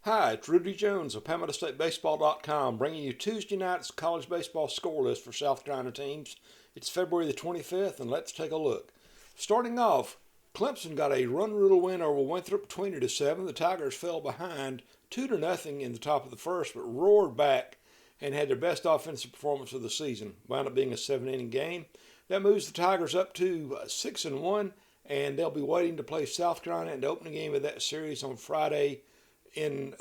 Hi, it's Rudy Jones of PalmettoStateBaseball.com bringing you Tuesday night's college baseball score list for South Carolina teams. It's February the 25th, and let's take a look. Starting off, Clemson got a run rule win over Winthrop 20-7. The Tigers fell behind 2-0 in the top of the first, but roared back and had their best offensive performance of the season. Wound up being a 7-inning game. That moves the Tigers up to 6-1, and they'll be waiting to play South Carolina in the opening game of that series on Friday in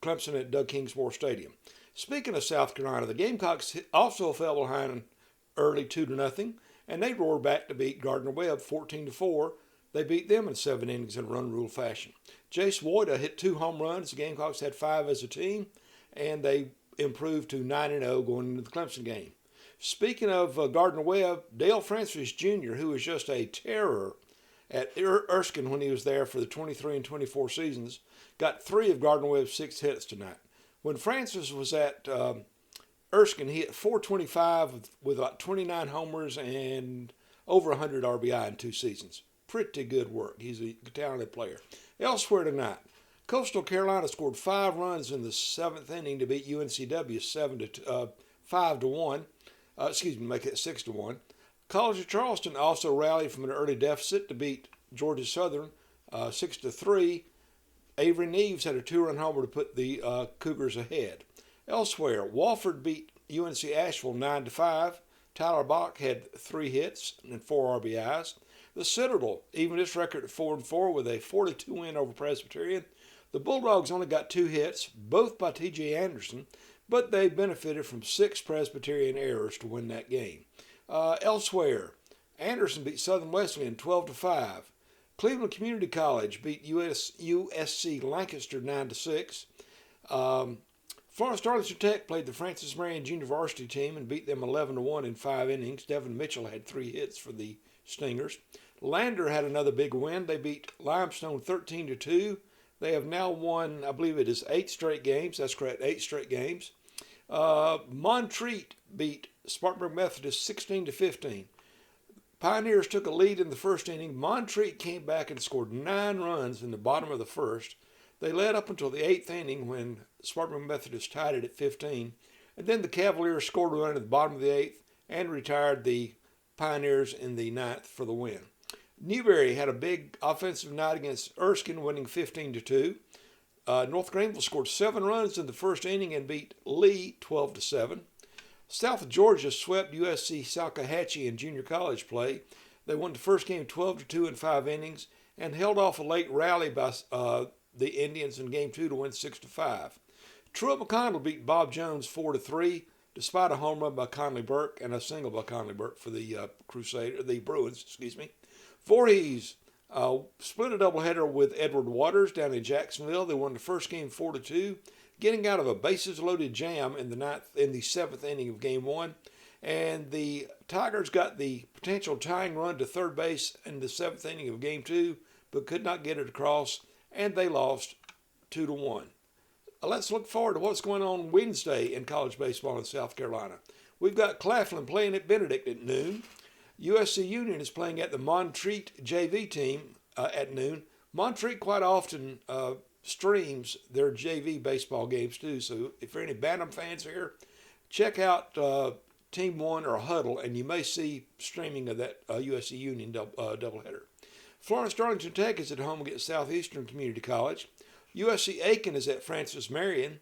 Clemson at Doug Kingsmore Stadium. Speaking of South Carolina, the Gamecocks also fell behind early 2-0, and they roared back to beat Gardner-Webb 14-4. They beat them in 7 innings in run rule fashion. Jace Woida hit 2 home runs. The Gamecocks had 5 as a team, and they improved to 9-0 going into the Clemson game. Speaking of Gardner-Webb, Dale Francis Jr., who was just a terror at Erskine when he was there for the 23 and 24 seasons, got 3 of Gardner-Webb's 6 hits tonight. When Francis was at Erskine, he hit 425 with about 29 homers and over 100 RBI in 2 seasons. Pretty good work. He's a talented player. Elsewhere tonight, Coastal Carolina scored 5 runs in the 7th inning to beat UNCW 5-1. Make it 6-1. College of Charleston also rallied from an early deficit to beat Georgia Southern 6-3. Avery Neves had a 2-run homer to put the Cougars ahead. Elsewhere, Wofford beat UNC Asheville 9-5. Tyler Bach had 3 hits and 4 RBIs. The Citadel evened its record at 4-4 with a 42 win over Presbyterian. The Bulldogs only got 2 hits, both by T.J. Anderson, but they benefited from 6 Presbyterian errors to win that game. Elsewhere, Anderson beat Southern Wesleyan 12-5. Cleveland Community College beat USC Lancaster 9-6. Florence Darlington Tech played the Francis Marion Junior Varsity team and beat them 11-1 in 5 innings. Devin Mitchell had 3 hits for the Stingers. Lander had another big win. They beat Limestone 13-2. They have now won, I believe it is 8 straight games. That's correct, 8 straight games. Montreat beat Spartanburg Methodist 16-15. Pioneers took a lead in the first inning. Montreat came back and scored 9 runs in the bottom of the first. They led up until the 8th inning when Spartanburg Methodist tied it at 15. And then the Cavaliers scored a run at the bottom of the 8th and retired the Pioneers in the 9th for the win. Newberry had a big offensive night against Erskine, winning 15-2. North Greenville scored 7 runs in the first inning and beat Lee 12-7. South Georgia swept USC Salkehatchie in junior college play. They won the first game 12-2 in 5 innings and held off a late rally by the Indians in game 2 to win 6-5. Truett McConnell beat Bob Jones 4-3, despite a home run by Conley Burke and a single by Conley Burke for the Bruins. Voorhees split a doubleheader with Edward Waters down in Jacksonville. They won the first game 4-2, getting out of a bases-loaded jam in the 7th inning of Game 1. And the Tigers got the potential tying run to third base in the 7th inning of Game 2, but could not get it across, and they lost 2-1. Let's look forward to what's going on Wednesday in college baseball in South Carolina. We've got Claflin playing at Benedict at noon. USC Union is playing at the Montreat JV team at noon. Montreat quite often streams their JV baseball games too, so if there are any Bantam fans here, check out Team 1 or Huddle, and you may see streaming of that USC Union doubleheader. Florence Darlington Tech is at home against Southeastern Community College. USC Aiken is at Francis Marion.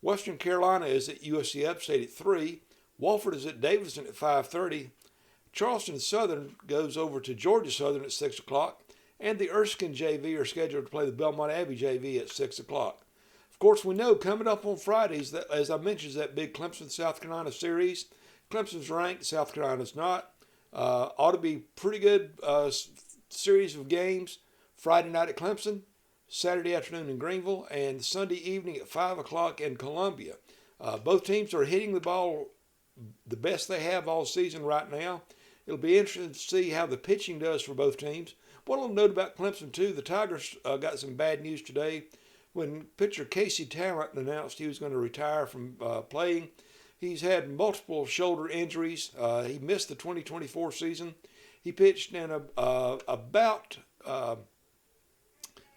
Western Carolina is at USC Upstate at 3. Wofford is at Davidson at 5:30. Charleston Southern goes over to Georgia Southern at 6 o'clock. And the Erskine JV are scheduled to play the Belmont Abbey JV at 6 o'clock. Of course, we know coming up on Fridays, that, as I mentioned, is that big Clemson-South Carolina series. Clemson's ranked, South Carolina's not. Ought to be pretty good series of games. Friday night at Clemson, Saturday afternoon in Greenville, and Sunday evening at 5 o'clock in Columbia. Both teams are hitting the ball the best they have all season right now. It'll be interesting to see how the pitching does for both teams. One little note about Clemson, too. The Tigers got some bad news today when pitcher Casey Talent announced he was going to retire from playing. He's had multiple shoulder injuries. He missed the 2024 season. He pitched in about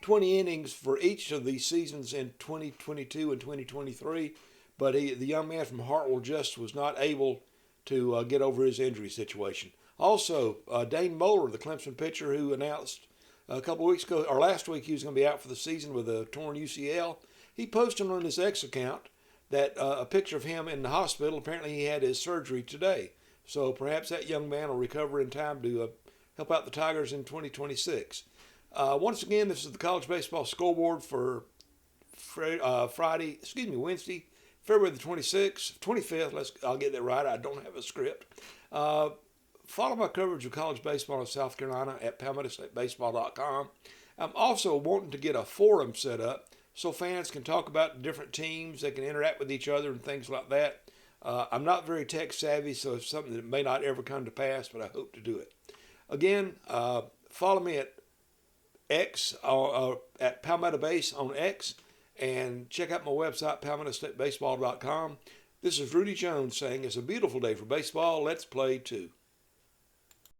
20 innings for each of these seasons in 2022 and 2023, but the young man from Hartwell just was not able to get over his injury situation. Also, Dane Moeller, the Clemson pitcher who announced a couple of weeks ago, or last week, he was going to be out for the season with a torn UCL. He posted on his X account that a picture of him in the hospital. Apparently, he had his surgery today. So perhaps that young man will recover in time to help out the Tigers in 2026. Once again, this is the college baseball scoreboard for Wednesday, February the 25th. I'll get that right. I don't have a script. Follow my coverage of college baseball in South Carolina at PalmettoStateBaseball.com. I'm also wanting to get a forum set up so fans can talk about different teams. They can interact with each other and things like that. I'm not very tech savvy, so it's something that may not ever come to pass, but I hope to do it. Again, follow me at X, at Palmetto Base on X, and check out my website, PalmettoStateBaseball.com. This is Rudy Jones saying it's a beautiful day for baseball. Let's play too.